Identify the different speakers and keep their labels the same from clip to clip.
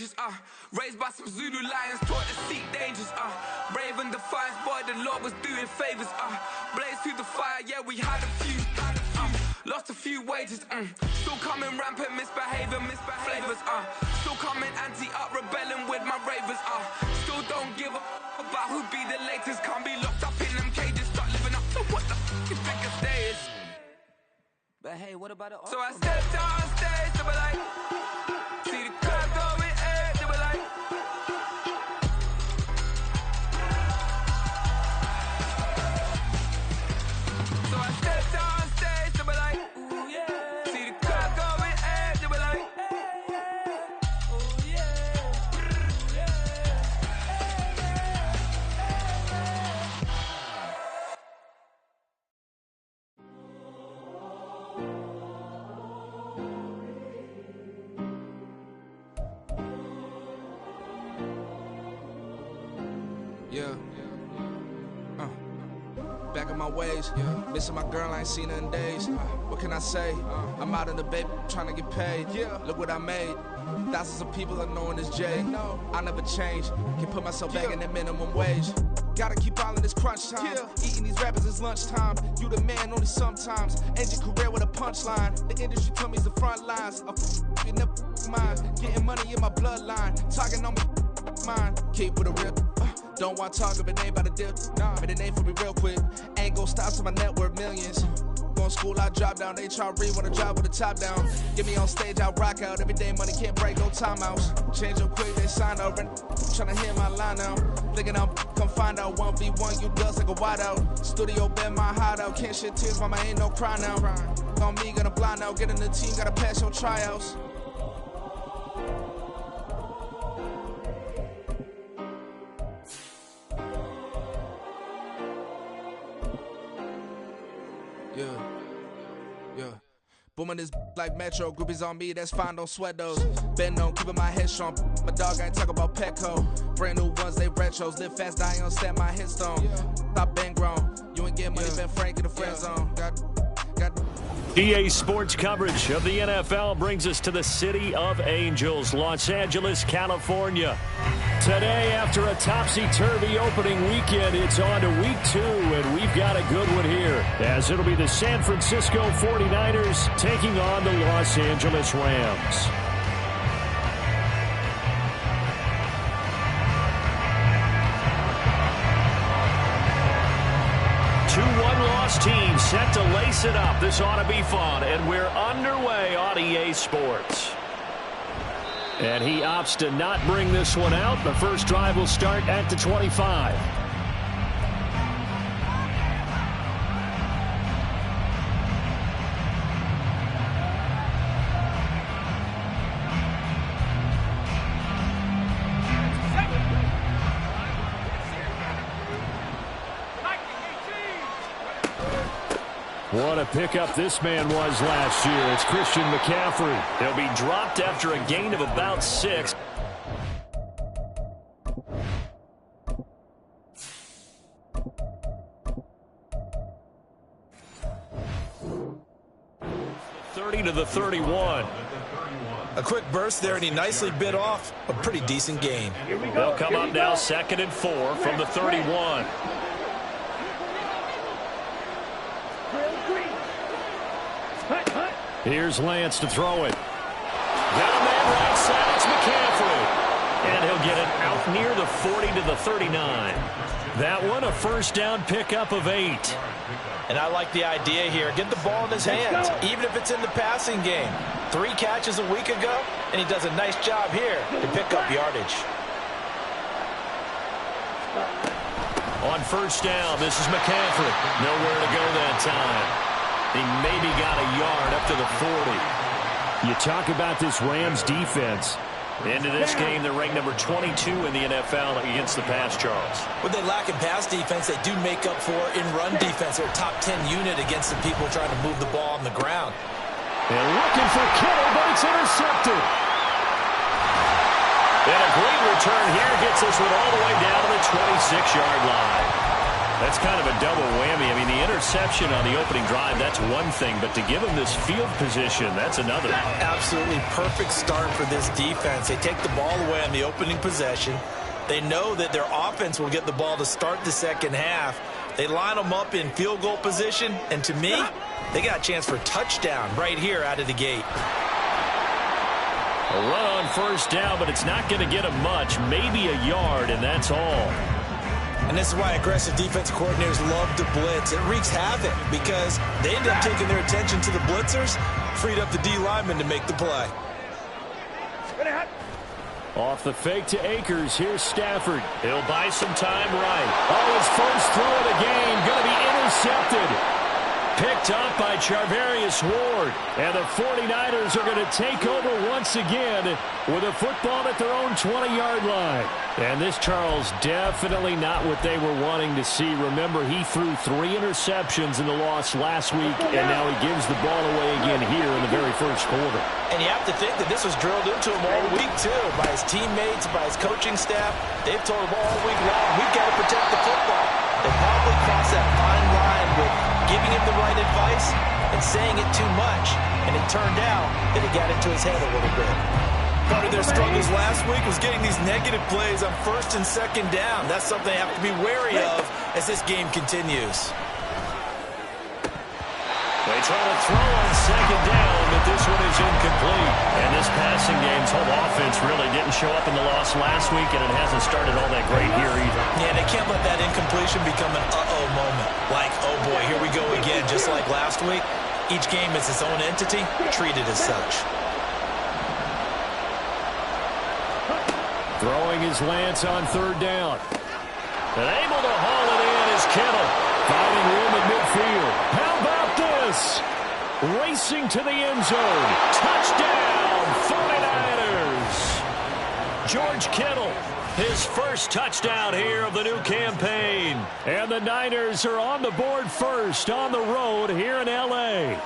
Speaker 1: wages, raised by some Zulu lions, taught to seek dangers, brave and defiant, boy, the Lord was doing favors, blaze through the fire, yeah, we had a few, lost a few wages, still coming rampant, misbehavior, flavors, still coming anti-up, rebelling with my ravers, still don't give a about who be the latest, can't be locked up in them cages, start living up to what the you think a day is.
Speaker 2: But hey, what about it?
Speaker 1: So I stepped out on stage, they were like, see the crowd going, hey, they were like. So I stepped out on stage, they were like, ooh yeah. See the crowd going, hey, they were like, ooh yeah, ooh yeah.
Speaker 3: Yeah. Back in my ways. Missing my girl, I ain't seen her in days. What can I say? I'm out in the bay trying to get paid. Look what I made. Thousands of people are knowing this Jay. I never change. Can put myself back in the minimum wage. Gotta keep all in this crunch time. Eating these rappers is lunchtime. You the man only sometimes. End your career with a punchline. The industry told me it's the front lines. You never mind. Getting money in my bloodline. Talking on me mine. Keep with a rip. Don't want to talk if it ain't about a dip. But it ain't for me real quick. Ain't gon' stop till my net worth millions. Going school, I drop down. They try to read when I drop with the top down. Get me on stage, I rock out. Every day money can't break, no timeouts. Change up quick, they sign up. Tryna hear my line now. Thinking I'm come find out 1v1, you dust like a wideout. Studio been my hideout. Can't shed tears, mama ain't no cry now. On me, gonna blind out. Get in the team, gotta pass your tryouts. Yeah. Booming this like Metro, groupies on me, that's fine, don't sweat those. Been on, keeping my head strong. My dog ain't talk about Petco. Brand new ones, they retros. Live fast, die on set, my headstone. Stop been grown. You ain't getting money, been Frank in the friend zone. Got
Speaker 4: EA Sports coverage of the NFL brings us to the City of Angels, Los Angeles, California. Today, after a topsy-turvy opening weekend, it's on to week 2, and we've got a good one here, as it'll be the San Francisco 49ers taking on the Los Angeles Rams. Two one-loss teams set to lace it up. This ought to be fun, and we're underway on EA Sports. And he opts to not bring this one out. The first drive will start at the 25. What a pickup this man was last year. It's Christian McCaffrey. He'll be dropped after a gain of about 6. To the 31.
Speaker 5: A quick burst there, and he nicely bit off a pretty decent gain.
Speaker 4: They'll come up now 2nd and 4 from the 31. Here's Lance to throw it. Got a man right side. It's McCaffrey. And he'll get it out near the 40 to the 39. That one, a first down pickup of 8.
Speaker 5: And I like the idea here. Get the ball in his hands, even if it's in the passing game. 3 catches a week ago, and he does a nice job here to pick up yardage.
Speaker 4: On first down, this is McCaffrey. Nowhere to go that time. He maybe got a yard up to the 40. You talk about this Rams defense. Into this game, they're ranked number 22 in the NFL against the pass, Charles.
Speaker 5: What they lack in pass defense, they do make up for in run defense. They're a top 10 unit against the people trying to move the ball on the ground.
Speaker 4: And looking for Kittle, but it's intercepted. And a great return here gets this one all the way down to the 26-yard line. That's kind of a double whammy. I mean, the interception on the opening drive, that's one thing, but to give him this field position, that's another.
Speaker 5: Absolutely perfect start for this defense. They take the ball away on the opening possession. They know that their offense will get the ball to start the second half. They line them up in field goal position, and to me, they got a chance for a touchdown right here out of the gate.
Speaker 4: A run on first down, but it's not going to get them much, maybe a yard, and that's all.
Speaker 5: And this is why aggressive defensive coordinators love to blitz. It wreaks havoc because they end up taking their attention to the blitzers, freed up the D lineman to make the play.
Speaker 4: Off the fake to Akers. Here's Stafford. He'll buy some time right. Oh, his first throw of the game going to be intercepted. Picked up by Charvarius Ward. And the 49ers are going to take over once again with a football at their own 20-yard line. And this, Charles, definitely not what they were wanting to see. Remember, he threw 3 interceptions in the loss last week, and now he gives the ball away again here in the very first quarter.
Speaker 5: And you have to think that this was drilled into him all week, too, by his teammates, by his coaching staff. They've told him all week long, we've got to protect the football. They probably crossed that fine line with giving him the right advice and saying it too much. And it turned out that it got into his head a little bit. Part of their struggles last week was getting these negative plays on first and second down. That's something they have to be wary of as this game continues.
Speaker 4: They try to throw on second down, but this one is incomplete. And this passing game's whole offense really didn't show up in the loss last week, and it hasn't started all that great here either.
Speaker 5: Yeah, they can't let that incompletion become an uh-oh moment. Like, oh boy, here we go again, just like last week. Each game is its own entity, treated as such.
Speaker 4: Throwing his Lance on third down. And able to haul it in is Kittle. Finding room in midfield. How about this? Racing to the end zone. Touchdown, 49ers. George Kittle, his first touchdown here of the new campaign. And the Niners are on the board first on the road here in L.A.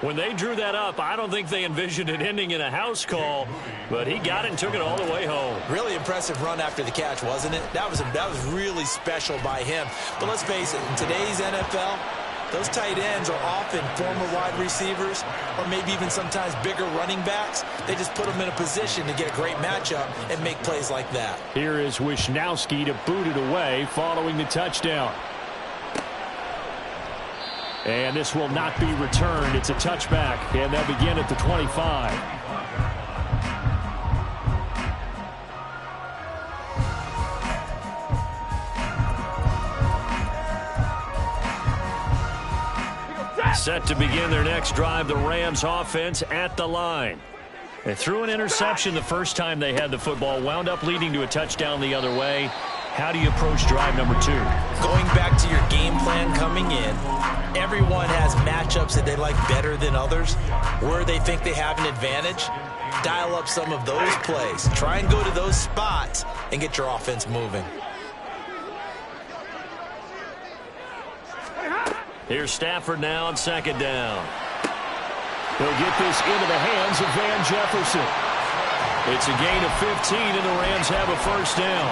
Speaker 4: When they drew that up, I don't think they envisioned it ending in a house call, but he got it and took it all the way home.
Speaker 5: Really impressive run after the catch, wasn't it? That was really special by him. But let's face it, in today's NFL, those tight ends are often former wide receivers or maybe even sometimes bigger running backs. They just put them in a position to get a great matchup and make plays like that.
Speaker 4: Here is Wisnowski to boot it away following the touchdown. And this will not be returned. It's a touchback, and they'll begin at the 25. Set to begin their next drive, the Rams offense at the line. They threw an interception the first time they had the football, wound up leading to a touchdown the other way. How do you approach drive number 2?
Speaker 5: Going back to your game plan coming in, everyone has matchups that they like better than others. Where they think they have an advantage, dial up some of those plays. Try and go to those spots and get your offense moving.
Speaker 4: Here's Stafford now on second down. He'll get this into the hands of Van Jefferson. It's a gain of 15, and the Rams have a first down.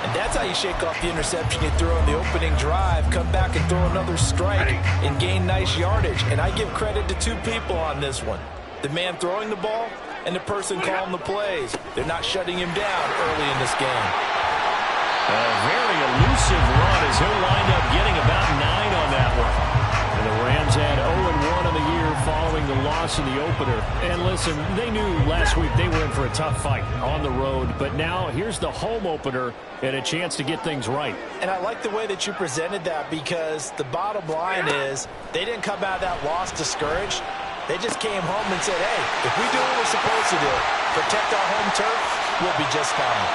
Speaker 5: And that's how you shake off the interception you threw on the opening drive, come back and throw another strike and gain nice yardage. And I give credit to 2 people on this one. The man throwing the ball and the person calling the plays. They're not shutting him down early in this game.
Speaker 4: A very elusive run as he'll wind up getting about 9 on that one. And the Rams had 0-1 on the year following the loss in the opener. And listen, they knew last week they were in for a tough fight on the road. But now here's the home opener and a chance to get things right.
Speaker 5: And I like the way that you presented that, because the bottom line is they didn't come out of that loss discouraged. They just came home and said, hey, if we do what we're supposed to do, protect our home turf, we'll be just fine.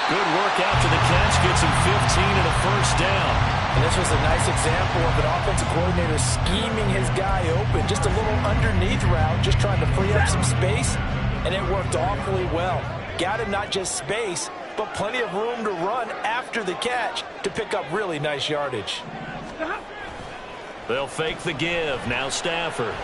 Speaker 4: Good work after the catch, gets him 15 and a first down.
Speaker 5: And this was a nice example of an offensive coordinator scheming his guy open. Just a little underneath route, just trying to free up some space, and it worked awfully well. Got him not just space, but plenty of room to run after the catch to pick up really nice yardage.
Speaker 4: They'll fake the give. Now Stafford.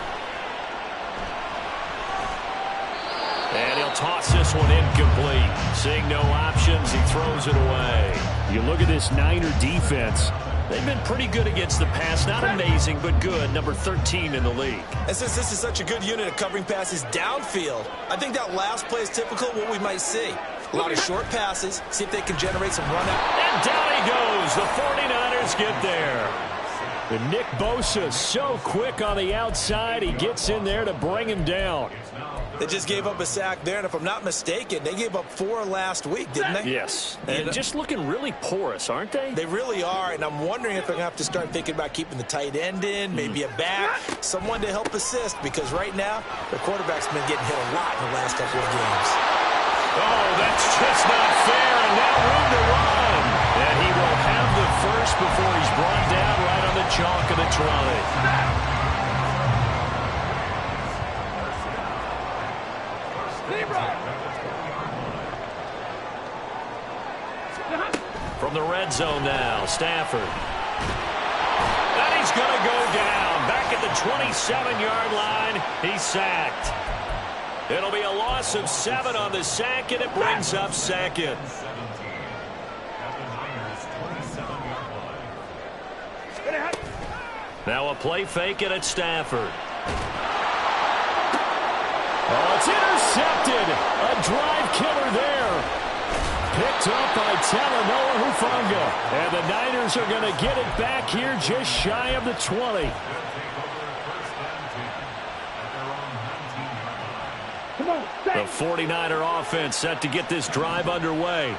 Speaker 4: And he'll toss this one incomplete. Seeing no options, he throws it away. You look at this Niner defense. They've been pretty good against the pass. Not amazing, but good. Number 13 in the league.
Speaker 5: And since this is such a good unit of covering passes downfield, I think that last play is typical of what we might see. A lot of short passes. See if they can generate some run out.
Speaker 4: And down he goes. The 49ers get there. And Nick Bosa so quick on the outside. He gets in there to bring him down.
Speaker 5: They just gave up a sack there, and if I'm not mistaken, they gave up 4 last week, didn't they?
Speaker 4: Yes. And just looking really porous, aren't they?
Speaker 5: They really are, and I'm wondering if they're going to have to start thinking about keeping the tight end in, maybe a back, someone to help assist, because right now, their quarterback's been getting hit a lot in the last couple of games.
Speaker 4: Oh, that's just not fair, and now room to run. And he will have the first before he's brought down right on the chalk of the 20. From the red zone now, Stafford. And he's going to go down. Back at the 27-yard line, he's sacked. It'll be a loss of 7 on the sack, and it brings up second. Now a play fake it at Stafford. Oh, it's intercepted. A drive killer there. Picked up by Talanoa Hufanga. And the Niners are going to get it back here just shy of the 20. The 49er offense set to get this drive underway.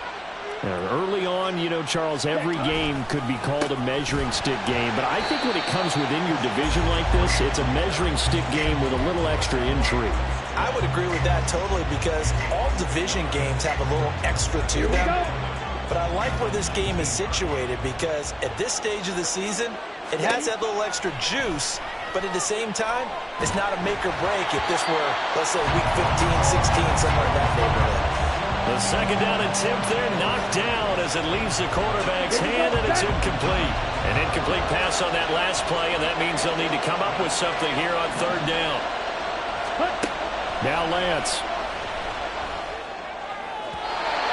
Speaker 4: Early on, you know, Charles, every game could be called a measuring stick game. But I think when it comes within your division like this, it's a measuring stick game with a little extra intrigue.
Speaker 5: I would agree with that totally, because all division games have a little extra to them. But I like where this game is situated, because at this stage of the season, it has that little extra juice. But at the same time, it's not a make or break if this were, let's say, week 15, 16, somewhere in that neighborhood.
Speaker 4: The second down attempt there knocked down as it leaves the quarterback's hand, and it's incomplete. An incomplete pass on that last play, and that means they'll need to come up with something here on third down. Now Lance.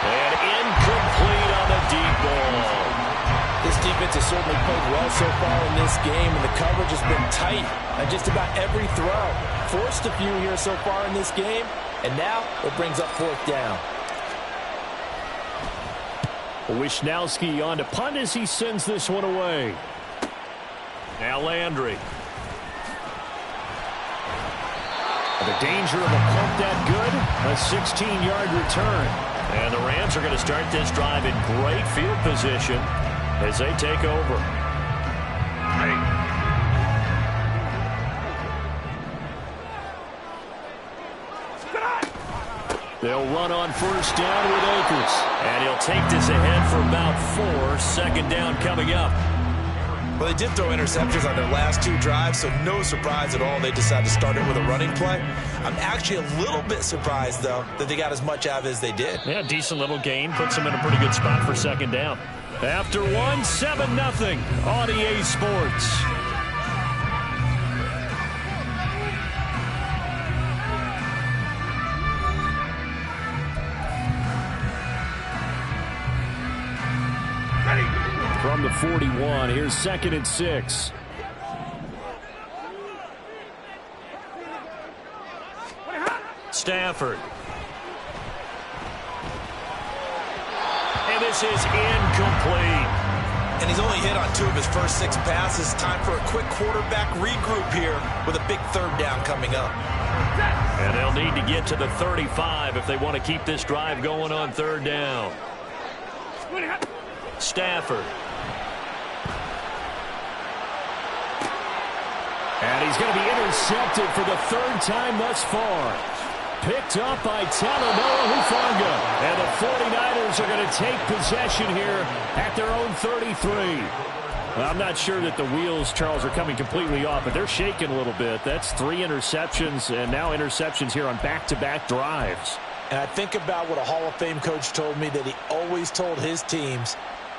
Speaker 4: And incomplete on the deep ball.
Speaker 5: This defense has certainly played well so far in this game, and the coverage has been tight on just about every throw. Forced a few here so far in this game, and now it brings up fourth down.
Speaker 4: Wishnowski on to punt as he sends this one away. Now Landry. The danger of a pump that good, a 16-yard return. And the Rams are going to start this drive in great field position as they take over. They'll run on first down with Akers. And he'll take this ahead for about 4. Second down coming up.
Speaker 5: Well, they did throw interceptions on their last 2 drives, so no surprise at all they decided to start it with a running play. I'm actually a little bit surprised, though, that they got as much out of it as they did.
Speaker 4: Yeah, decent little gain. Puts them in a pretty good spot for second down. After 1, 7-0 on EA Sports. From the 41, here's 2nd and 6. Stafford. And this is incomplete.
Speaker 5: And he's only hit on 2 of his first 6 passes. Time for a quick quarterback regroup here with a big third down coming up.
Speaker 4: And they'll need to get to the 35 if they want to keep this drive going on third down. Stafford. And he's going to be intercepted for the 3rd time thus far. Picked up by Talanoa Hufanga. And the 49ers are going to take possession here at their own 33. Well, I'm not sure that the wheels, Charles, are coming completely off, but they're shaking a little bit. That's 3 interceptions, and now interceptions here on back-to-back drives.
Speaker 5: And I think about what a Hall of Fame coach told me that he always told his teams,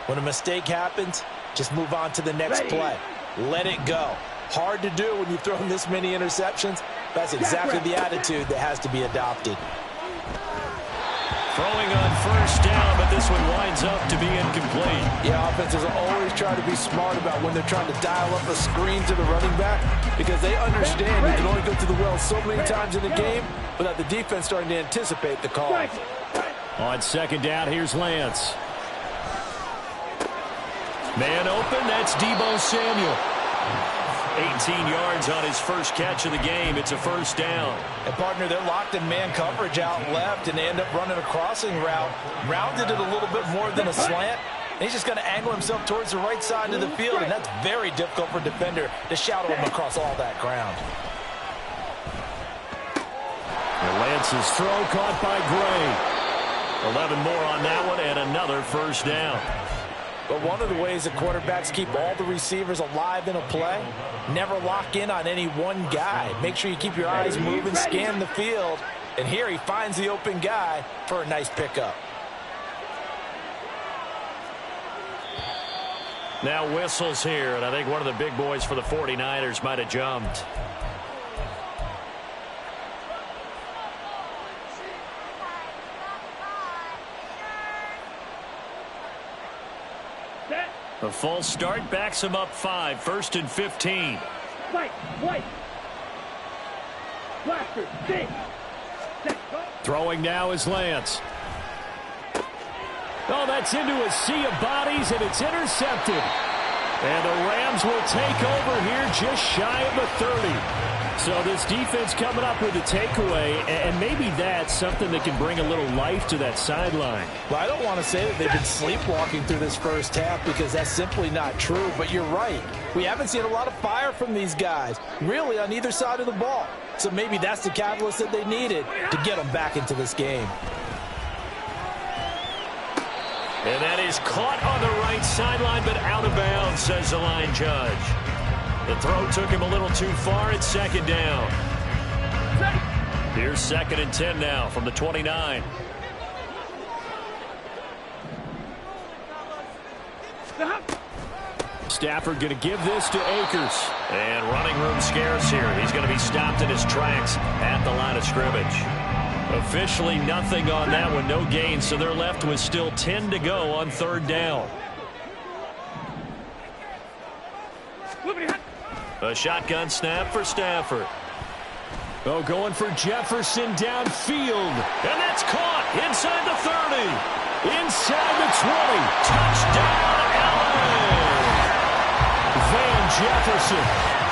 Speaker 5: when a mistake happens, just move on to the next play. Let it go. Hard to do when you've thrown this many interceptions. That's exactly the attitude that has to be adopted.
Speaker 4: Throwing on first down, but this one winds up to be incomplete.
Speaker 5: Yeah, offenses always try to be smart about when they're trying to dial up a screen to the running back because they understand you can only go to the well so many times in a game without the defense starting to anticipate the call.
Speaker 4: On second down, here's Lance. Man open, that's Deebo Samuel. 18 yards on his first catch of the game. It's a first down.
Speaker 5: And, partner, they're locked in man coverage out left, and they end up running a crossing route. Rounded it a little bit more than a slant. And he's just going to angle himself towards the right side of the field, and that's very difficult for a defender to shadow him across all that ground.
Speaker 4: And Lance's throw caught by Gray. 11 more on that one, and another first down.
Speaker 5: But one of the ways that quarterbacks keep all the receivers alive in a play, never lock in on any one guy. Make sure you keep your eyes moving, scan the field. And here he finds the open guy for a nice pickup.
Speaker 4: Now whistles here, and I think one of the big boys for the 49ers might have jumped. A false start backs him up 5, 1st and 15. Throwing now is Lance. Oh, that's into a sea of bodies, and it's intercepted. And the Rams will take over here just shy of the 30. So this defense coming up with a takeaway, and maybe that's something that can bring a little life to that sideline.
Speaker 5: Well, I don't want to say that they've been sleepwalking through this first half because that's simply not true, but you're right. We haven't seen a lot of fire from these guys, really, on either side of the ball. So maybe that's the catalyst that they needed to get them back into this game.
Speaker 4: And that is caught on the right sideline, but out of bounds, says the line judge. The throw took him a little too far. It's second down. Here's 2nd and 10 now from the 29. Stafford going to give this to Akers. And running room scarce here. He's going to be stopped in his tracks at the line of scrimmage. Officially nothing on that one. No gain, so they're left with still 10 to go on 3rd down. A shotgun snap for Stafford. Oh, going for Jefferson downfield. And that's caught inside the 30. Inside the 20. Touchdown, LA. Van Jefferson,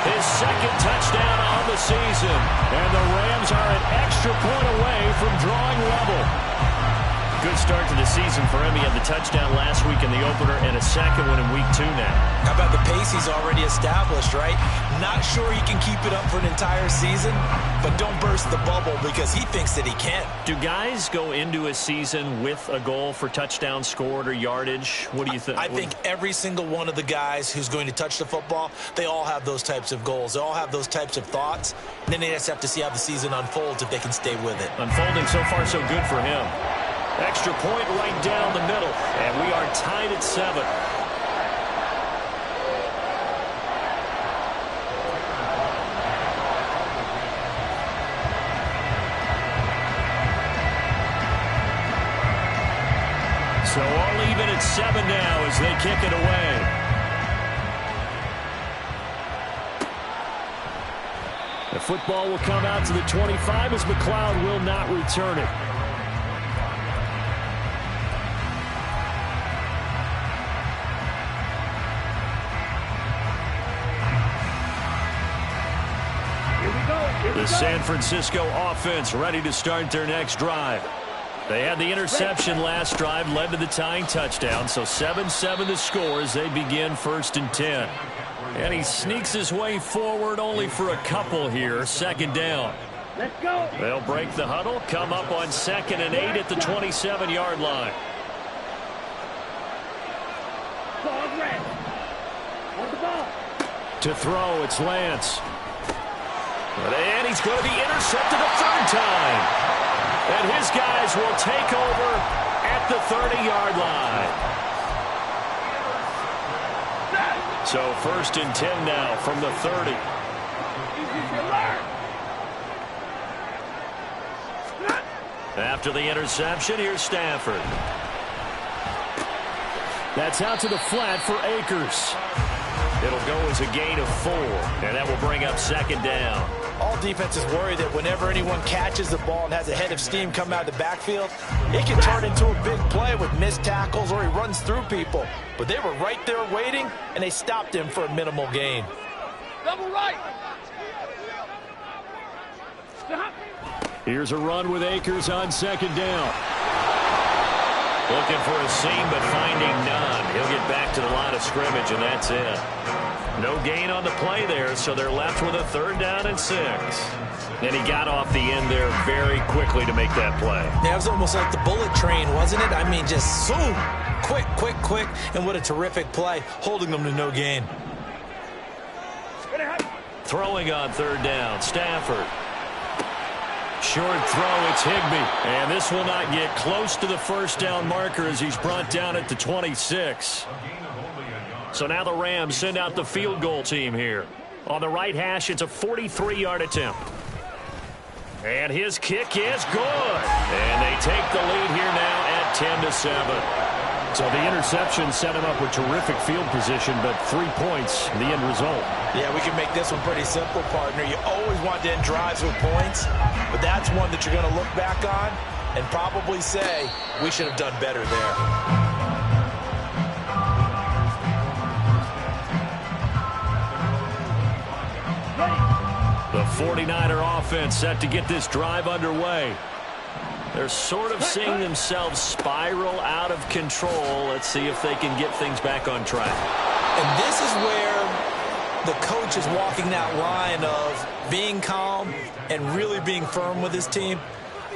Speaker 4: his 2nd touchdown on the season. And the Rams are an extra point away from drawing level. Good start to the season for him. He had the touchdown last week in the opener and a 2nd one in week 2 now.
Speaker 5: How about the pace he's already established, right? Not sure he can keep it up for an entire season, but don't burst the bubble because he thinks that he can.
Speaker 4: Do guys go into a season with a goal for touchdown scored or yardage? What do you think?
Speaker 5: I think every single one of the guys who's going to touch the football, they all have those types of goals. They all have those types of thoughts. And then they just have to see how the season unfolds if they can stay with it.
Speaker 4: Unfolding so far so good for him. Extra point right down the middle, and we are tied at 7. So all even at 7 now as they kick it away. The football will come out to the 25 as McLeod will not return it. The San Francisco offense ready to start their next drive. They had the interception last drive, led to the tying touchdown, so 7-7 the score as they begin 1st and 10. And he sneaks his way forward only for a couple here, 2nd down.
Speaker 6: Let's go.
Speaker 4: They'll break the huddle, come up on 2nd and 8 at the 27-yard line.
Speaker 6: Ball red. On the ball.
Speaker 4: To throw, it's Lance. And he's going to be intercepted a 3rd time. And his guys will take over at the 30-yard line. So 1st and 10 now from the 30. After the interception, here's Stafford. That's out to the flat for Akers. It'll go as a gain of 4, and that will bring up second down.
Speaker 5: All defenses worry that whenever anyone catches the ball and has a head of steam come out of the backfield, it can turn into a big play with missed tackles or he runs through people. But they were right there waiting, and they stopped him for a minimal gain.
Speaker 6: Double right.
Speaker 4: Here's a run with Akers on second down. Looking for a seam, but finding none. He'll get back to the line of scrimmage, and that's it. No gain on the play there, so they're left with a 3rd down and 6. And he got off the end there very quickly to make that play.
Speaker 5: Yeah, it was almost like the bullet train, wasn't it? I mean, just zoom. Quick, quick, quick. And what a terrific play, holding them to no gain.
Speaker 4: Throwing on 3rd down, Stafford. Short throw, it's Higbee. And this will not get close to the 1st down marker as he's brought down at the 26. So now the Rams send out the field goal team here. On the right hash, it's a 43-yard attempt. And his kick is good. And they take the lead here now at 10-7. So the interception set him up with terrific field position, but 3 points, the end result.
Speaker 5: Yeah, we can make this one pretty simple, partner. You always want to end drives with points, but that's one that you're going to look back on and probably say, we should have done better there.
Speaker 4: The 49er offense set to get this drive underway. They're sort of seeing themselves spiral out of control. Let's see if they can get things back on track.
Speaker 5: And this is where the coach is walking that line of being calm and really being firm with his team.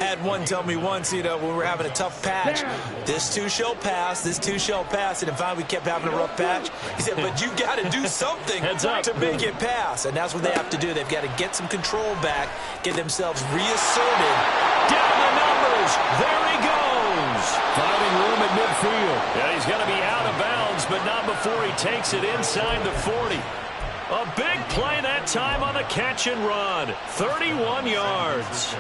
Speaker 5: I had one tell me once, when we were having a tough patch, this too shall pass, this too shall pass. And finally we kept having a rough patch. He said, but you got to do something to make it pass. And that's what they have to do. They've got to get some control back, get themselves reasserted.
Speaker 4: Down the numbers. There he goes. Finding room at midfield. Yeah, he's going to be out of bounds, but not before he takes it inside the 40. A big play that time on the catch and run. 31 yards.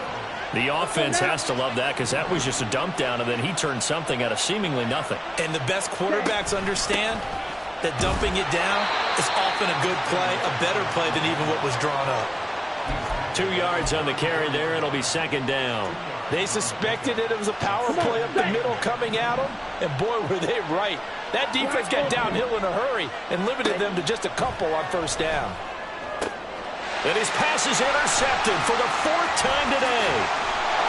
Speaker 4: The offense has to love that because that was just a dump down, and then he turned something out of seemingly nothing.
Speaker 5: And the best quarterbacks understand that dumping it down is often a good play, a better play than even what was drawn up.
Speaker 4: 2 yards on the carry there. It'll be second down.
Speaker 5: They suspected it was a power play up the middle coming at them, and boy, were they right. That defense got downhill in a hurry and limited them to just a couple on 1st down.
Speaker 4: And his pass is intercepted for the 4th time today.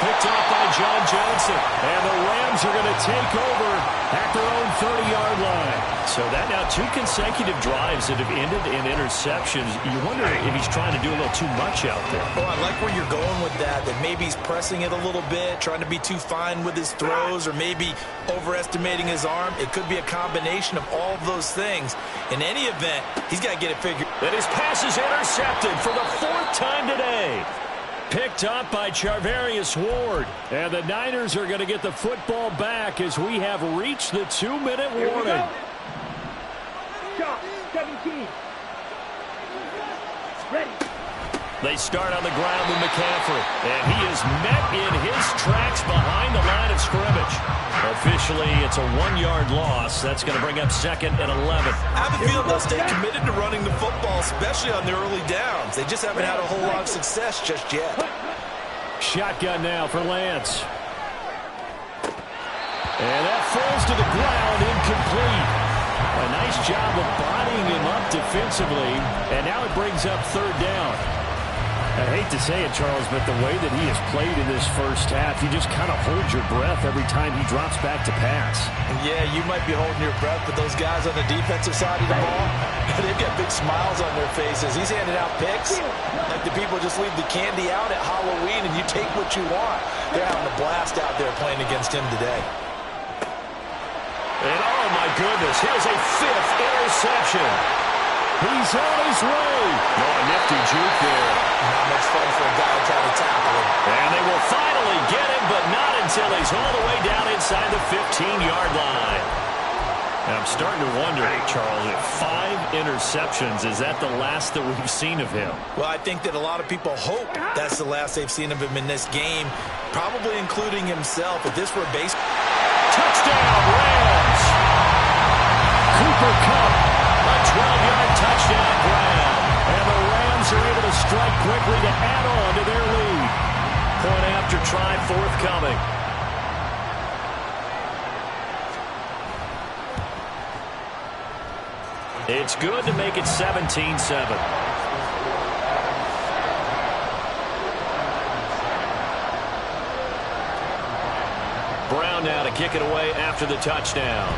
Speaker 4: Picked off by John Johnson. And the Rams are going to take over at their own 30-yard line. So that now 2 consecutive drives that have ended in interceptions. You wonder if he's trying to do a little too much out there.
Speaker 5: Oh, I like where you're going with that maybe he's pressing it a little bit, trying to be too fine with his throws, or maybe overestimating his arm. It could be a combination of all of those things. In any event, he's got to get it figured.
Speaker 4: And his pass is intercepted for the 4th time today. Picked up by Charvarius Ward. And the Niners are going to get the football back as we have reached the 2-minute warning.
Speaker 6: Shot, 17. Ready.
Speaker 4: They start on the ground with McCaffrey. And he is met in his tracks behind the line of scrimmage. Officially, it's a 1-yard loss. That's going to bring up 2nd and 11.
Speaker 5: I have a feeling they'll stay committed to running the football, especially on the early downs. They just haven't had a whole lot of success just yet.
Speaker 4: Shotgun now for Lance. And that falls to the ground, incomplete. A nice job of bodying him up defensively. And now it brings up 3rd down. I hate to say it, Charles, but the way that he has played in this first half, you just kind of hold your breath every time he drops back to pass.
Speaker 5: Yeah, you might be holding your breath, but those guys on the defensive side of the ball, they've got big smiles on their faces. He's handing out picks like the people just leave the candy out at Halloween and you take what you want. They're having a blast out there playing against him today.
Speaker 4: And oh my goodness, here's a 5th interception. He's on his way. Oh, a nifty juke there.
Speaker 5: Not much fun for a guy trying to tackle him.
Speaker 4: And they will finally get him, but not until he's all the way down inside the 15-yard line. I'm starting to wonder, Charles, if 5 interceptions, is that the last that we've seen of him?
Speaker 5: Well, I think that a lot of people hope that's the last they've seen of him in this game, probably including himself. If this were a base...
Speaker 4: Touchdown, Rams! Cooper Kupp, a 12-yard touchdown grab. And the Rams are able to strike quickly to add on to their lead. Point after try forthcoming. It's good to make it 17-7. Brown now to kick it away after the touchdown.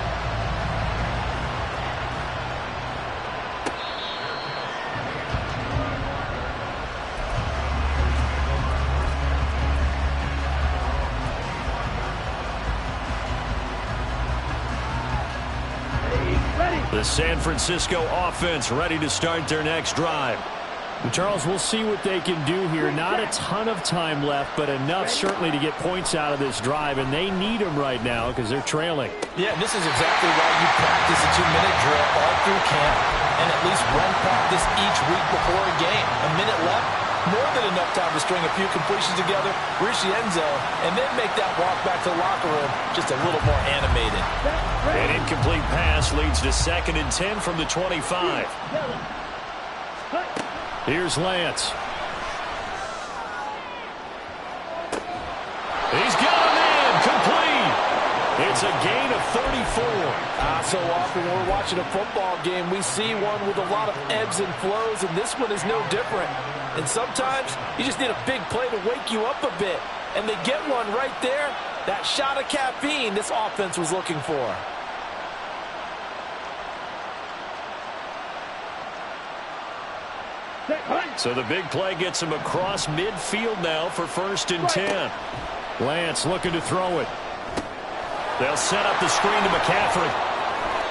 Speaker 4: The San Francisco offense ready to start their next drive.
Speaker 7: Charles, we'll see what they can do here. Not a ton of time left, but enough certainly to get points out of this drive, and they need them right now because they're trailing.
Speaker 5: Yeah, this is exactly why you practice a 2-minute drill all through camp and at least one practice each week before a game. A minute left, more than enough time to string a few completions together, reach the end zone, and then make that walk back to the locker room just a little more animated.
Speaker 4: An incomplete pass leads to 2nd and 10 from the 25. Here's Lance. He's got a man complete. It's a gain of 34.
Speaker 5: So often when we're watching a football game, we see one with a lot of ebbs and flows, and this one is no different. And sometimes you just need a big play to wake you up a bit. And they get one right there. That shot of caffeine this offense was looking for.
Speaker 4: So the big play gets him across midfield now for 1st and 10. Lance looking to throw it. They'll set up the screen to McCaffrey.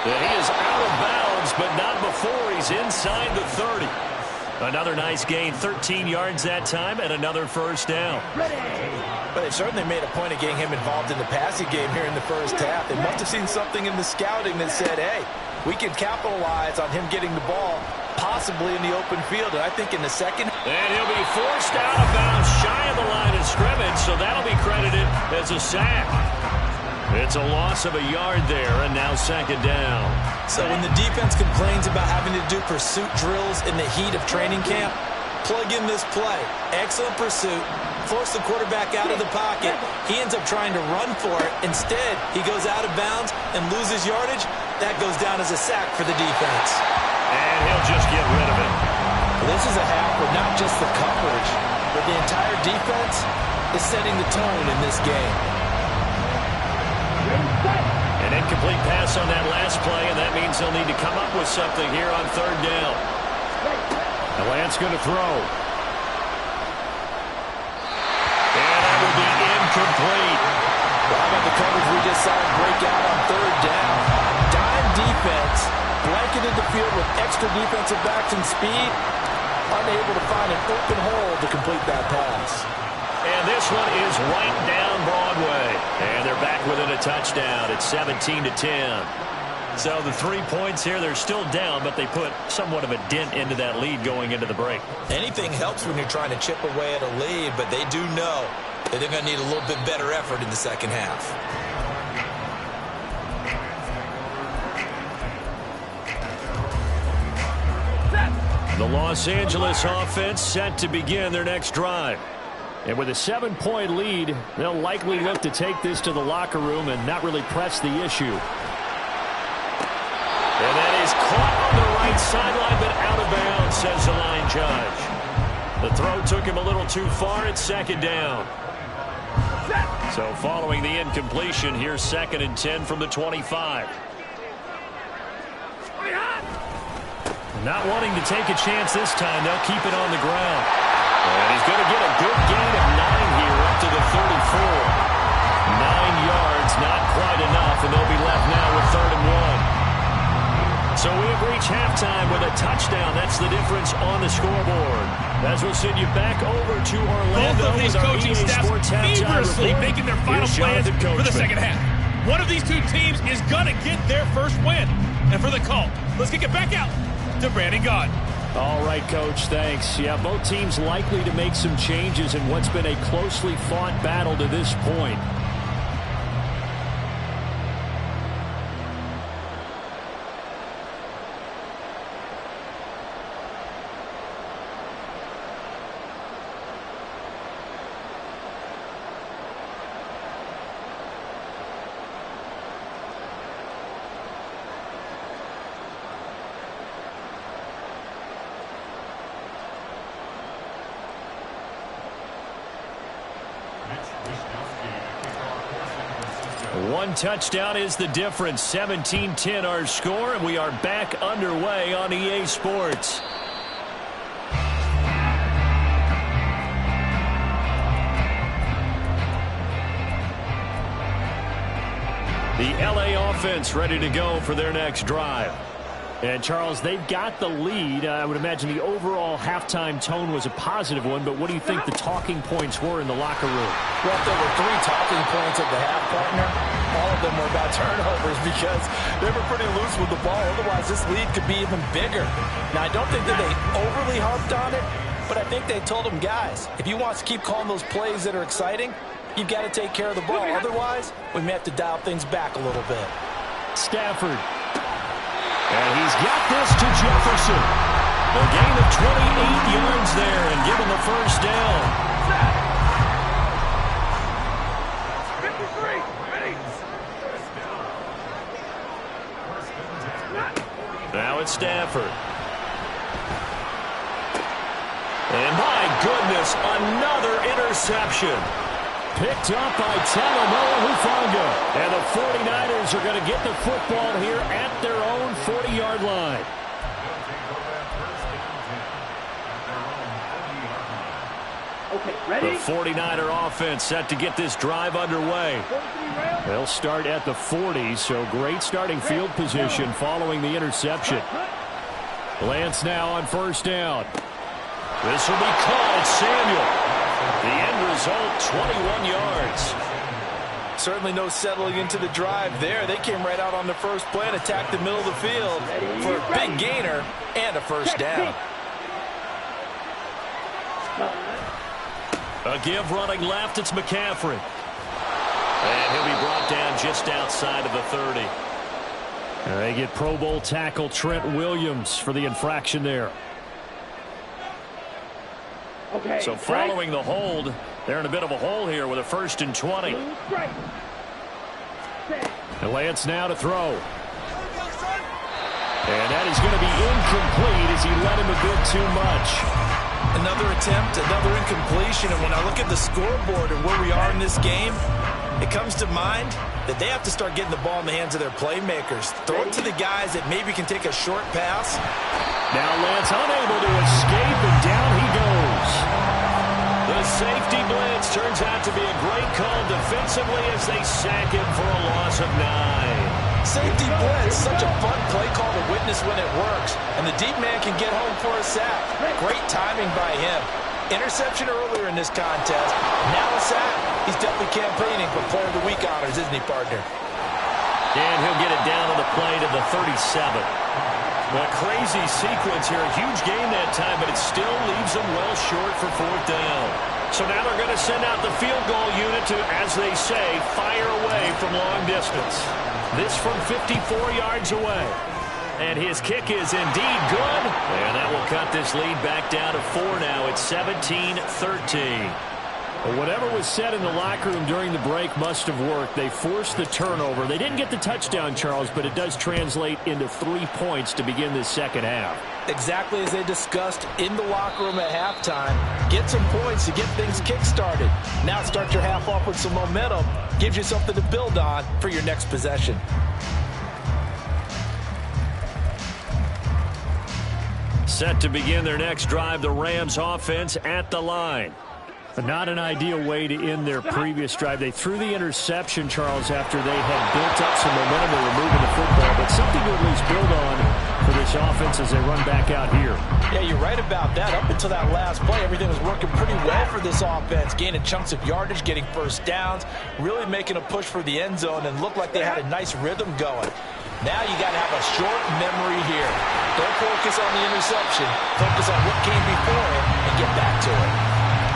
Speaker 4: And he is out of bounds, but not before he's inside the 30. Another nice gain, 13 yards that time, and another 1st down.
Speaker 5: But they certainly made a point of getting him involved in the passing game here in the first half. They must have seen something in the scouting that said, hey, we can capitalize on him getting the ball, possibly in the open field. And I think in the second...
Speaker 4: And he'll be forced out of bounds shy of the line of scrimmage, so that'll be credited as a sack. It's a loss of a yard there, and now 2nd down.
Speaker 5: So when the defense complains about having to do pursuit drills in the heat of training camp, plug in this play. Excellent pursuit. Force the quarterback out of the pocket. He ends up trying to run for it. Instead, he goes out of bounds and loses yardage. That goes down as a sack for the defense.
Speaker 4: And he'll just get rid of it.
Speaker 5: This is a half where not just the coverage, but the entire defense is setting the tone in this game.
Speaker 4: An incomplete pass on that last play, and that means they'll need to come up with something here on 3rd down. And Lance going to throw. And that will be incomplete.
Speaker 5: Well, how about the coverage we just saw break out on 3rd down? Dime defense, blanketed the field with extra defensive backs and speed, unable to find an open hole to complete that pass.
Speaker 4: And this one is right down Broadway. And they're back within a touchdown. It's 17-10. So the 3 points here, they're still down, but they put somewhat of a dent into that lead going into the break.
Speaker 5: Anything helps when you're trying to chip away at a lead, but they do know that they're going to need a little bit better effort in the second half.
Speaker 4: The Los Angeles offense set to begin their next drive. And with a 7-point lead, they'll likely look to take this to the locker room and not really press the issue. And that is caught on the right sideline, but out of bounds, says the line judge. The throw took him a little too far. It's 2nd down. So following the incompletion, here's 2nd and 10 from the 25. Not wanting to take a chance this time, they'll keep it on the ground. And he's going to get a good gain of 9 here up to the 34. 9 yards, not quite enough, and they'll be left now with 3rd and 1. So we have reached halftime with a touchdown. That's the difference on the scoreboard. As we'll send you back over to Orlando.
Speaker 8: Both of these coaching staffs feverishly making their final plans for the second half. One of these two teams is going to get their first win. And for the call, let's kick it back out to Brandon Gaudin.
Speaker 7: All right, Coach, thanks. Yeah, both teams likely to make some changes in what's been a closely fought battle to this point. One touchdown is the difference. 17-10 our score, and we are back underway on EA Sports. The LA offense ready to go for their next drive. And, Charles, they've got the lead. I would imagine the overall halftime tone was a positive one, but what do you think the talking points were in the locker room?
Speaker 5: Well, if there were 3 talking points at the half, partner, all of them were about turnovers because they were pretty loose with the ball. Otherwise, this lead could be even bigger. Now, I don't think that they overly harped on it, but I think they told them, guys, if you want to keep calling those plays that are exciting, you've got to take care of the ball. Otherwise, we may have to dial things back a little bit.
Speaker 7: Stafford. And he's got this to Jefferson. A gain of 28 yards there and given the first down.
Speaker 6: 53, ready.
Speaker 7: Now it's Stafford. And my goodness, another interception. Picked up by Talanoa Hufanga. And the 49ers are going to get the football here at their own 40-yard line.
Speaker 6: Okay, ready?
Speaker 7: The 49er offense set to get this drive underway. They'll start at the 40, so great starting field position following the interception. Lance now on first down. This will be called Samuel. The end result, 21 yards.
Speaker 5: Certainly no settling into the drive there. They came right out on the first play and attacked the middle of the field for a big gainer and a first down.
Speaker 7: A give running left, it's McCaffrey. And he'll be brought down just outside of the 30. And they get Pro Bowl tackle Trent Williams for the infraction there.
Speaker 6: Okay,
Speaker 7: so following the hold, they're in a bit of a hole here with a 1st and 20. And Lance now to throw. And that is going to be incomplete as he led him a bit too much.
Speaker 5: Another attempt, another incompletion, and when I look at the scoreboard and where we are in this game, it comes to mind that they have to start getting the ball in the hands of their playmakers. Throw it to the guys that maybe can take a short pass.
Speaker 7: Now Lance unable to escape, and down he goes. The safety blitz turns out to be a great call defensively as they sack him for a loss of 9.
Speaker 5: Safety blitz, such a fun play call to witness when it works. And the deep man can get home for a sack. Great timing by him. Interception earlier in this contest. Now a sack. He's definitely campaigning for Player of the Week honors, isn't he, partner?
Speaker 7: And he'll get it down on the play to the 37. A crazy sequence here. A huge gain that time, but it still leaves them well short for 4th down. So now they're going to send out the field goal unit to, as they say, fire away from long distance. This from 54 yards away. And his kick is indeed good. And that will cut this lead back down to 4 now. It's 17-13. Well, whatever was said in the locker room during the break must have worked. They forced the turnover. They didn't get the touchdown, Charles, but it does translate into 3 points to begin this second half.
Speaker 5: Exactly as they discussed in the locker room at halftime. Get some points to get things kick-started. Now start your half off with some momentum. Gives you something to build on for your next possession.
Speaker 7: Set to begin their next drive, the Rams offense at the line. Not an ideal way to end their previous drive. They threw the interception, Charles, after they had built up some momentum. They were moving the football, but something to at least build on
Speaker 4: for this offense as they run back out here.
Speaker 5: Yeah, you're right about that. Up until that last play, everything was working pretty well for this offense, gaining chunks of yardage, getting first downs, really making a push for the end zone, and looked like they had a nice rhythm going. Now you got to have a short memory here. Don't focus on the interception. Focus on what came before it and get back to it.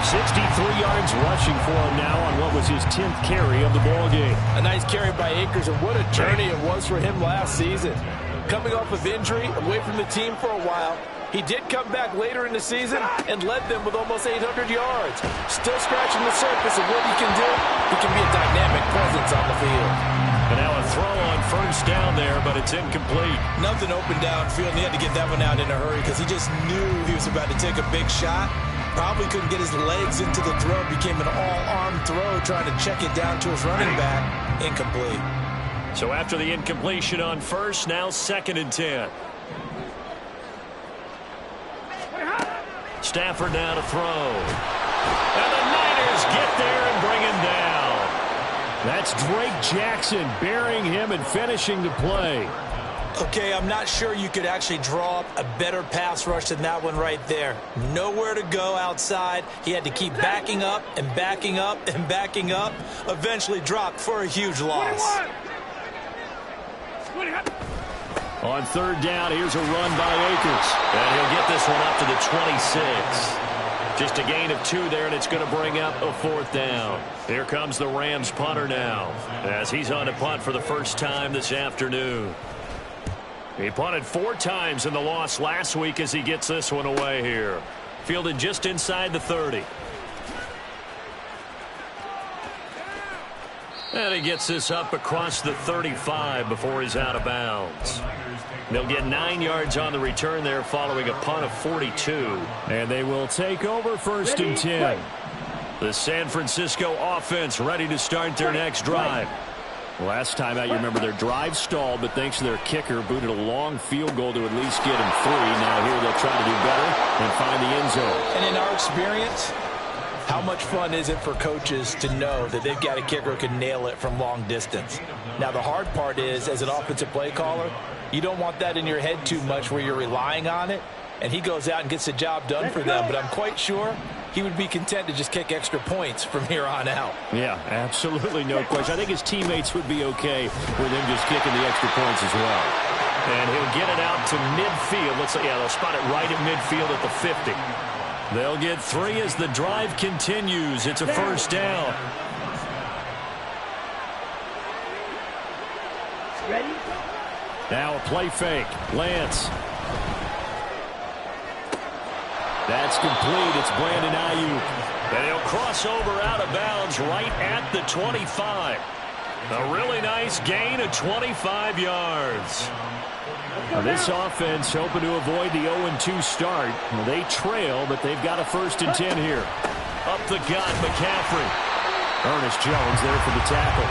Speaker 4: 63 yards rushing for him now on what was his 10th carry of the ball game.
Speaker 5: A nice carry by Akers, and what a journey it was for him last season. Coming off of injury, away from the team for a while, he did come back later in the season and led them with almost 800 yards. Still scratching the surface of what he can do. He can be a dynamic presence on the field.
Speaker 4: And now a throw on first down there, but it's incomplete.
Speaker 5: Nothing open downfield, and he had to get that one out in a hurry because he just knew he was about to take a big shot. Probably couldn't get his legs into the throw. Became an all-arm throw, trying to check it down to his running back. Incomplete.
Speaker 4: So after the incompletion on first, now 2nd and 10. Stafford now to throw. And the Niners get there and bring him down. That's Drake Jackson burying him and finishing the play.
Speaker 5: Okay, I'm not sure you could actually draw up a better pass rush than that one right there. Nowhere to go outside. He had to keep backing up and backing up and backing up. Eventually dropped for a huge loss.
Speaker 4: On 3rd down, here's a run by Akers. And he'll get this one up to the 26. Just a gain of 2 there, and it's going to bring up a 4th down. Here comes the Rams punter now, as he's on to punt for the first time this afternoon. He punted 4 times in the loss last week as he gets this one away here. Fielded just inside the 30. And he gets this up across the 35 before he's out of bounds. They'll get 9 yards on the return there following a punt of 42. And they will take over 1st and 10. The San Francisco offense ready to start their next drive. Last time out, you remember their drive stalled, but thanks to their kicker, booted a long field goal to at least get him 3. Now here they'll try to do better and find the end zone.
Speaker 5: And in our experience, how much fun is it for coaches to know that they've got a kicker who can nail it from long distance? Now, the hard part is, as an offensive play caller, you don't want that in your head too much where you're relying on it, and he goes out and gets the job done for them. But I'm quite sure he would be content to just kick extra points from here on out.
Speaker 4: Yeah, absolutely no question. I think his teammates would be okay with him just kicking the extra points as well. And he'll get it out to midfield. They'll spot it right at midfield at the 50. They'll get 3 as the drive continues. It's a 1st down.
Speaker 6: Ready?
Speaker 4: Now a play fake. Lance. That's complete. It's Brandon Ayuk. And he'll cross over out of bounds right at the 25. A really nice gain of 25 yards. This offense hoping to avoid the 0-2 start. They trail, but they've got a 1st and 10 here. Up the gut, McCaffrey. Ernest Jones there for the tackle.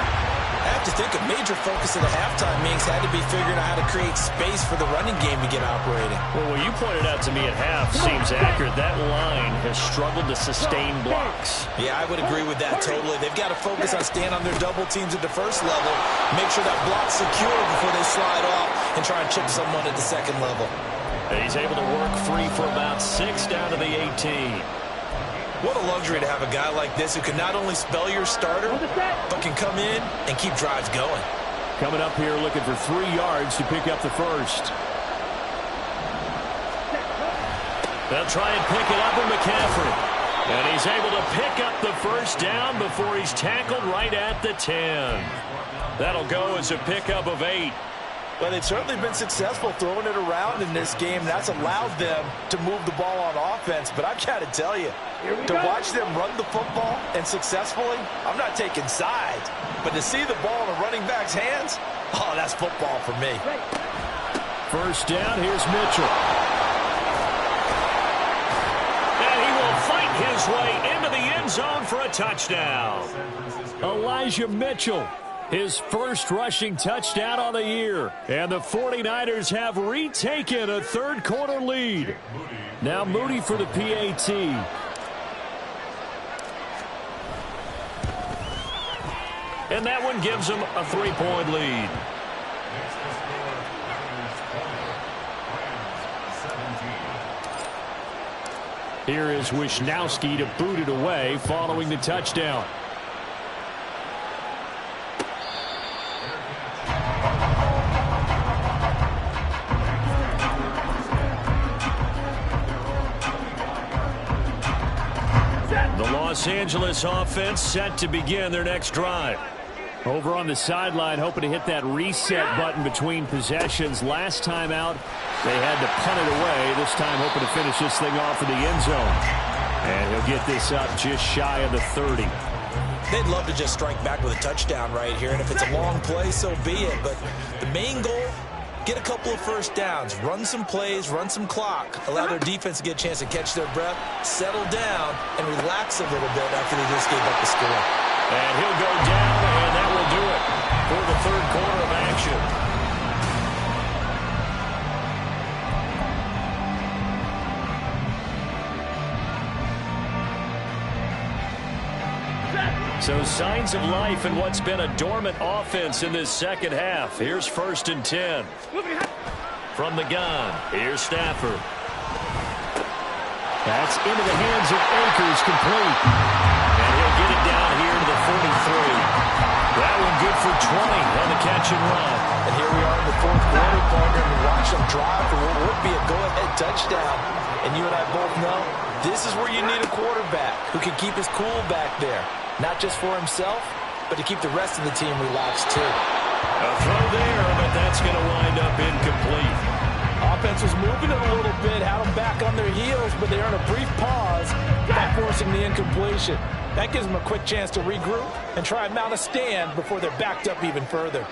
Speaker 5: I have to think a major focus of the halftime meetings had to be figuring out how to create space for the running game to get operating.
Speaker 4: Well, what you pointed out to me at half seems accurate. That line has struggled to sustain blocks.
Speaker 5: Yeah, I would agree with that totally. They've got to focus on staying on their double teams at the first level, make sure that block's secure before they slide off and try and chip someone at the second level.
Speaker 4: And he's able to work free for about 6 down to the 18.
Speaker 5: What a luxury to have a guy like this who can not only spell your starter, but can come in and keep drives going.
Speaker 4: Coming up here looking for 3 yards to pick up the 1st. They'll try and pick it up with McCaffrey. And he's able to pick up the 1st down before he's tackled right at the 10. That'll go as a pickup of 8.
Speaker 5: Well, they've certainly been successful throwing it around in this game. That's allowed them to move the ball on offense. But I've got to tell you, to watch them run the football and successfully, I'm not taking sides. But to see the ball in a running back's hands, oh, that's football for me.
Speaker 4: 1st down, here's Mitchell. And he will fight his way into the end zone for a touchdown. Elijah Mitchell. His 1st rushing touchdown on the year. And the 49ers have retaken a 3rd quarter lead. Now Moody for the PAT. And that one gives them a 3-point lead. Here is Wisnowski to boot it away following the touchdown. The Los Angeles offense set to begin their next drive. Over on the sideline, hoping to hit that reset button between possessions. Last time out, they had to punt it away. This time, hoping to finish this thing off in the end zone. And he'll get this up just shy of the 30.
Speaker 5: They'd love to just strike back with a touchdown right here. And if it's a long play, so be it. But the main goal, get a couple of first downs, run some plays, run some clock, allow their defense to get a chance to catch their breath, settle down, and relax a little bit after they just gave up the score.
Speaker 4: And he'll go down, and that will do it for the third quarter of action. So signs of life in what's been a dormant offense in this second half. Here's 1st and 10. From the gun, here's Stafford. That's into the hands of Akers, complete. And he'll get it down here to the 43. That one good for 20 on the catch and run.
Speaker 5: And here we are in the fourth quarter, partner, and watch them drive for what would be a go-ahead touchdown. And you and I both know this is where you need a quarterback who can keep his cool back there. Not just for himself, but to keep the rest of the team relaxed too.
Speaker 4: A throw there, but that's going to wind up incomplete.
Speaker 5: Offense was moving it a little bit, had them back on their heels, but they earned a brief pause by forcing the incompletion. That gives them a quick chance to regroup and try and mount a stand before they're backed up even further.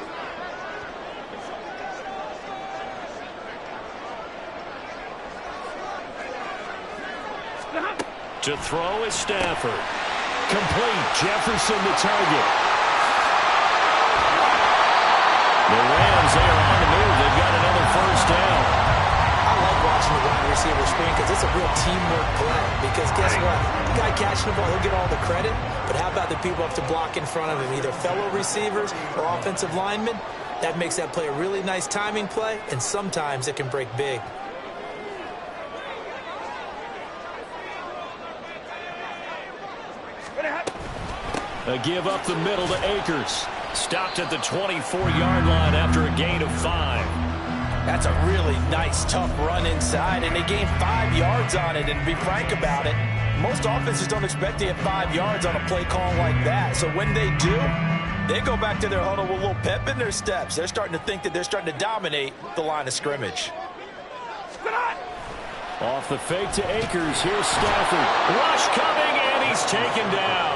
Speaker 4: To throw is Stafford. Complete. Jefferson the target. The Rams, they are on the move. They've got another first down.
Speaker 5: I like watching the wide receiver screen because it's a real teamwork play. Because guess what? The guy catching the ball, he'll get all the credit. But how about the people have to block in front of him, either fellow receivers or offensive linemen? That makes that play a really nice timing play, and sometimes it can break big.
Speaker 4: A give up the middle to Akers. Stopped at the 24-yard line after a gain of 5.
Speaker 5: That's a really nice, tough run inside, and they gained 5 yards on it. And to be frank about it, most offenses don't expect to get 5 yards on a play call like that. So when they do, they go back to their huddle with a little pep in their steps. They're starting to think that they're starting to dominate the line of scrimmage.
Speaker 4: Off the fake to Akers. Here's Stafford. Rush coming, and he's taken down.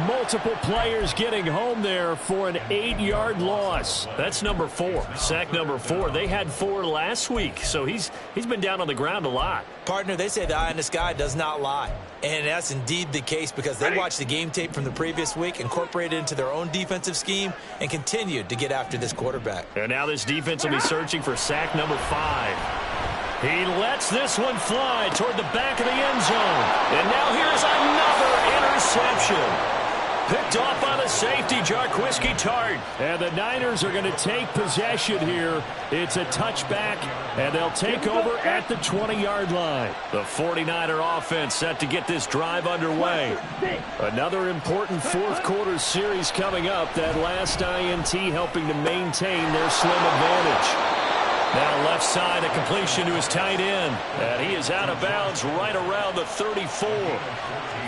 Speaker 4: Multiple players getting home there for an 8-yard loss. That's number 4. Sack number 4. They had 4 last week, so he's been down on the ground a lot.
Speaker 5: Partner, they say the eye in the sky does not lie. And that's indeed the case because they watched the game tape from the previous week, incorporated it into their own defensive scheme, and continued to get after this quarterback.
Speaker 4: And now this defense will be searching for sack number 5. He lets this one fly toward the back of the end zone. And now here's another interception. Picked off by the safety, Jarquiski Tart. And the Niners are going to take possession here. It's a touchback, and they'll take over at the 20-yard line. The 49er offense set to get this drive underway. Another important fourth quarter series coming up. That last INT helping to maintain their slim advantage. Now left side, a completion to his tight end. And he is out of bounds right around the 34.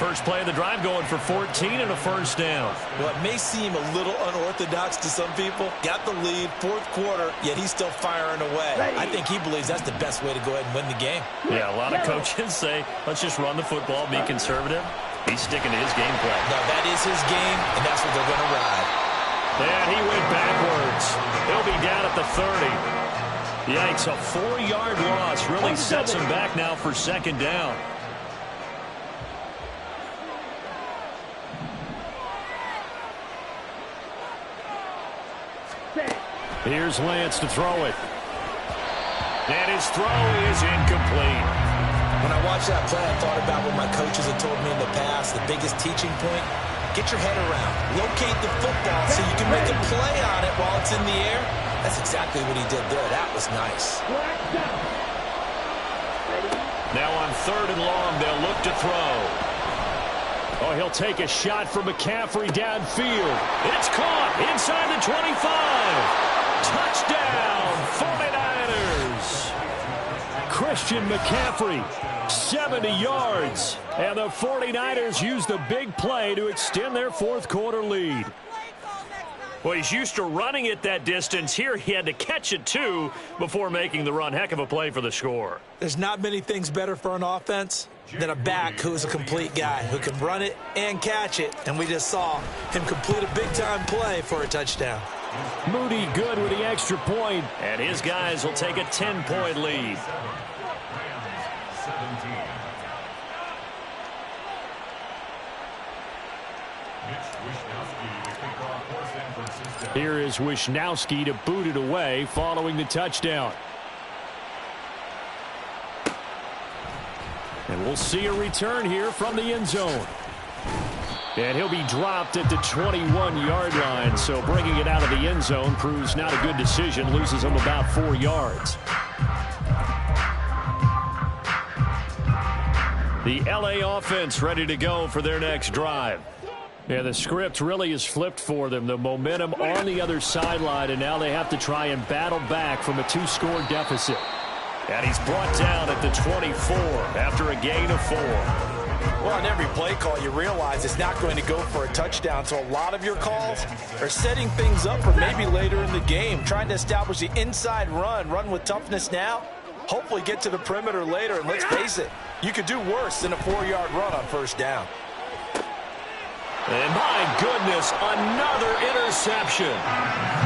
Speaker 4: First play of the drive going for 14 and a first down.
Speaker 5: Well, it may seem a little unorthodox to some people. Got the lead, fourth quarter, yet he's still firing away. I think he believes that's the best way to go ahead and win the game.
Speaker 4: Yeah, a lot of coaches say, let's just run the football, be conservative. He's sticking to his game plan.
Speaker 5: No, that is his game, and that's what they're going to ride.
Speaker 4: And he went backwards. He'll be down at the 30. Yikes, a 4-yard loss really sets him back now for second down. Here's Lance to throw it. And his throw is incomplete.
Speaker 5: When I watched that play, I thought about what my coaches had told me in the past. The biggest teaching point, get your head around. Locate the football so you can make a play on it while it's in the air. That's exactly what he did there. That was nice.
Speaker 4: Now on 3rd and long, they'll look to throw. Oh, he'll take a shot from McCaffrey downfield. It's caught inside the 25. Touchdown, 49ers. Christian McCaffrey, 70 yards. And the 49ers use the big play to extend their fourth quarter lead. Well, he's used to running it that distance. Here he had to catch it, too, before making the run. Heck of a play for the score.
Speaker 5: There's not many things better for an offense than a back who's a complete guy, who can run it and catch it. And we just saw him complete a big-time play for a touchdown.
Speaker 4: Moody good with the extra point, and his guys will take a 10-point lead. Here is Wisnowski to boot it away following the touchdown. And we'll see a return here from the end zone. And he'll be dropped at the 21-yard line, so bringing it out of the end zone proves not a good decision, loses him about 4 yards. The LA offense ready to go for their next drive. Yeah, the script really is flipped for them. The momentum on the other sideline, and now they have to try and battle back from a 2-score deficit. And he's brought down at the 24 after a gain of 4.
Speaker 5: Well, on every play call, you realize it's not going to go for a touchdown, so a lot of your calls are setting things up for maybe later in the game, trying to establish the inside run with toughness now, hopefully get to the perimeter later, and let's face it, you could do worse than a 4-yard run on first down.
Speaker 4: And my goodness, another interception.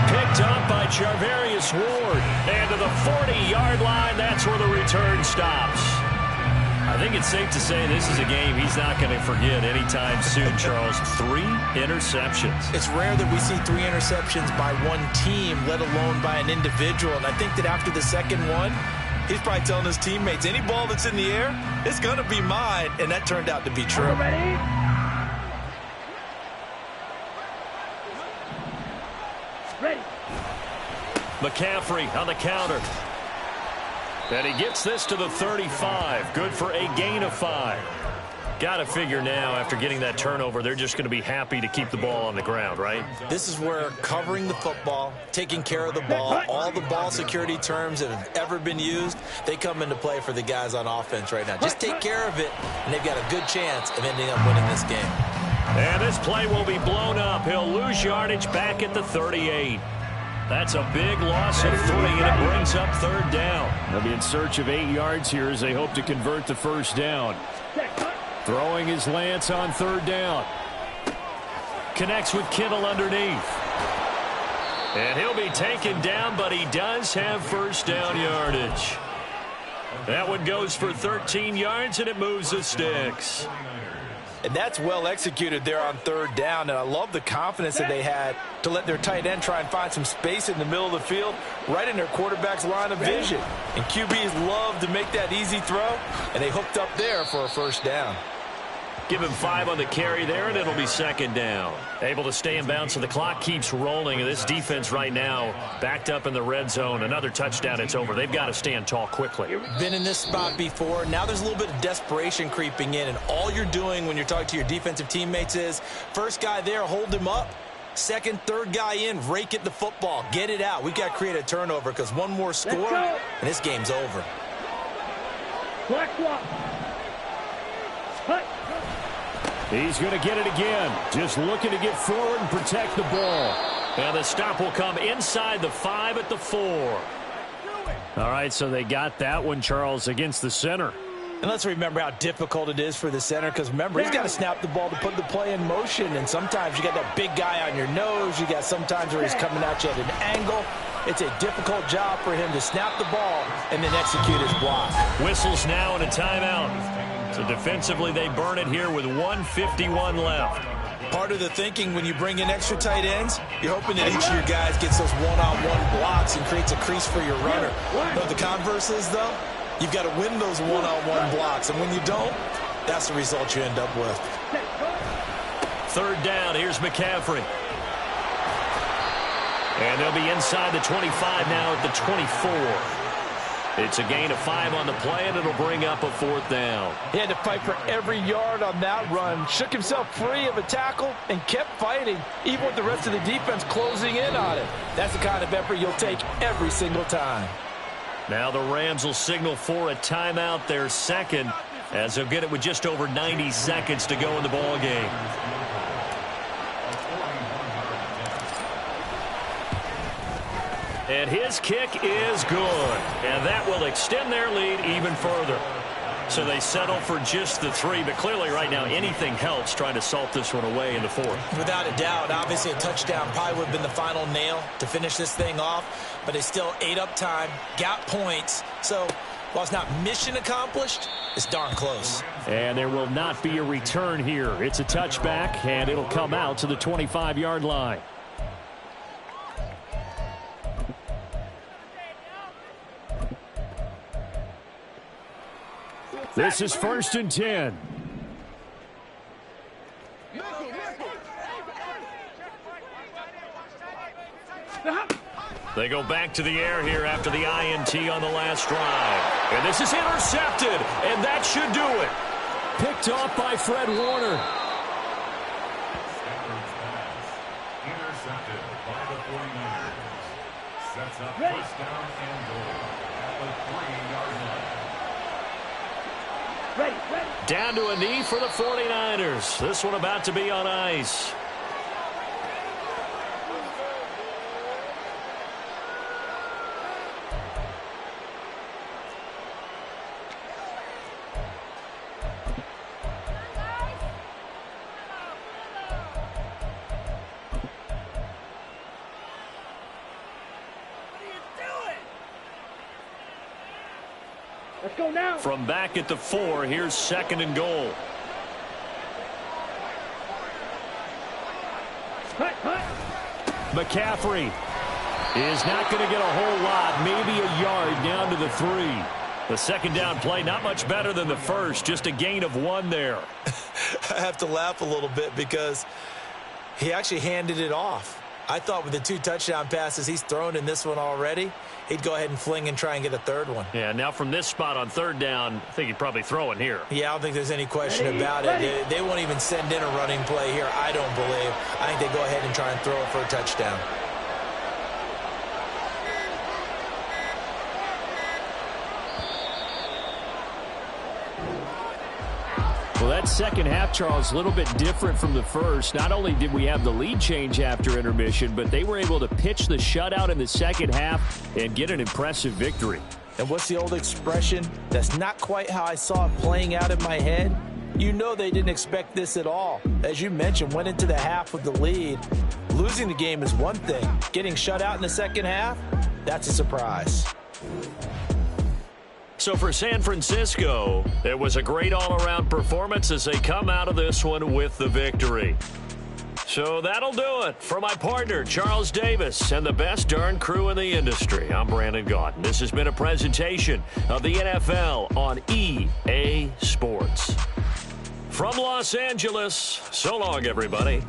Speaker 4: Picked up by Charvarius Ward. And to the 40-yard line, that's where the return stops. I think it's safe to say this is a game he's not going to forget anytime soon, Charles. 3 interceptions.
Speaker 5: It's rare that we see 3 interceptions by one team, let alone by an individual. And I think that after the second one, he's probably telling his teammates, any ball that's in the air, it's going to be mine. And that turned out to be true.
Speaker 6: Ready? Ready.
Speaker 4: McCaffrey on the counter. And he gets this to the 35. Good for a gain of 5. Got to figure now, after getting that turnover, they're just going to be happy to keep the ball on the ground, right?
Speaker 5: This is where covering the football, taking care of the ball, all the ball security terms that have ever been used, they come into play for the guys on offense right now. Just take care of it, and they've got a good chance of ending up winning this game.
Speaker 4: And this play will be blown up. He'll lose yardage back at the 38. That's a big loss of 3, and it brings up 3rd down. They'll be in search of 8 yards here as they hope to convert the first down. Throwing his Lance on 3rd down. Connects with Kittle underneath. And he'll be taken down, but he does have first down yardage. That one goes for 13 yards, and it moves the sticks.
Speaker 5: And that's well executed there on 3rd down. And I love the confidence that they had to let their tight end try and find some space in the middle of the field, right in their quarterback's line of vision. And QBs love to make that easy throw, and they hooked up there for a first down.
Speaker 4: Give him 5 on the carry there, and it'll be 2nd down. Able to stay in bounds, so the clock keeps rolling. And this defense right now backed up in the red zone. Another touchdown, it's over. They've got to stand tall quickly.
Speaker 5: Been in this spot before. Now there's a little bit of desperation creeping in. And all you're doing when you're talking to your defensive teammates is, first guy there, hold him up. Second, third guy in, rake at the football. Get it out. We've got to create a turnover because one more score, and this game's over.
Speaker 6: Black block.
Speaker 4: He's going to get it again. Just looking to get forward and protect the ball. And the stop will come inside the 5 at the 4. All right, so they got that one, Charles, against the center.
Speaker 5: And let's remember how difficult it is for the center, because remember, he's got to snap the ball to put the play in motion. And sometimes you got that big guy on your nose. You got sometimes where he's coming at you at an angle. It's a difficult job for him to snap the ball and then execute his block.
Speaker 4: Whistles now and a timeout. So defensively, they burn it here with 1:51 left.
Speaker 5: Part of the thinking when you bring in extra tight ends, you're hoping that each of your guys gets those one-on-one blocks and creates a crease for your runner. But the converse is, though, you've got to win those one-on-one blocks. And when you don't, that's the result you end up with.
Speaker 4: 3rd down. Here's McCaffrey. And they'll be inside the 25 now at the 24. It's a gain of 5 on the play, and it'll bring up a 4th down.
Speaker 5: He had to fight for every yard on that run. Shook himself free of a tackle and kept fighting, even with the rest of the defense closing in on it. That's the kind of effort you'll take every single time.
Speaker 4: Now the Rams will signal for a timeout, their second, as they'll get it with just over 90 seconds to go in the ball game. And his kick is good. And that will extend their lead even further. So they settle for just the 3. But clearly right now anything helps trying to salt this one away in the 4th.
Speaker 5: Without a doubt, obviously a touchdown probably would have been the final nail to finish this thing off. But it's still ate up time, got points. So while it's not mission accomplished, it's darn close.
Speaker 4: And there will not be a return here. It's a touchback, and it'll come out to the 25-yard line. This is 1st and 10. They go back to the air here after the INT on the last drive. And this is intercepted, and that should do it. Picked off by Fred Warner.
Speaker 9: Intercepted by the 49ers. Sets up 1st down and goal at the 3-yard line.
Speaker 6: Ready.
Speaker 4: Down to a knee for the 49ers. This one about to be on ice.
Speaker 6: Let's go now.
Speaker 4: From back at the 4, here's 2nd and goal. McCaffrey is not going to get a whole lot, maybe a yard down to the 3. The 2nd down play, not much better than the first, just a gain of 1 there.
Speaker 5: I have to laugh a little bit because he actually handed it off. I thought with the 2 touchdown passes he's thrown in this one already, he'd go ahead and fling and try and get a 3rd one.
Speaker 4: Yeah, now from this spot on 3rd down, I think he'd probably throw it here.
Speaker 5: Yeah, I don't think there's any question about it. They won't even send in a running play here, I don't believe. I think they go ahead and try and throw it for a touchdown.
Speaker 4: Well, that second half, Charles, a little bit different from the first. Not only did we have the lead change after intermission, but they were able to pitch the shutout in the second half and get an impressive victory.
Speaker 5: And what's the old expression? That's not quite how I saw it playing out in my head. You know they didn't expect this at all. As you mentioned, went into the half with the lead. Losing the game is one thing. Getting shut out in the second half, that's a surprise.
Speaker 4: So for San Francisco, it was a great all-around performance as they come out of this one with the victory. So that'll do it. For my partner, Charles Davis, and the best darn crew in the industry, I'm Brandon Gaudin. This has been a presentation of the NFL on EA Sports. From Los Angeles, so long, everybody.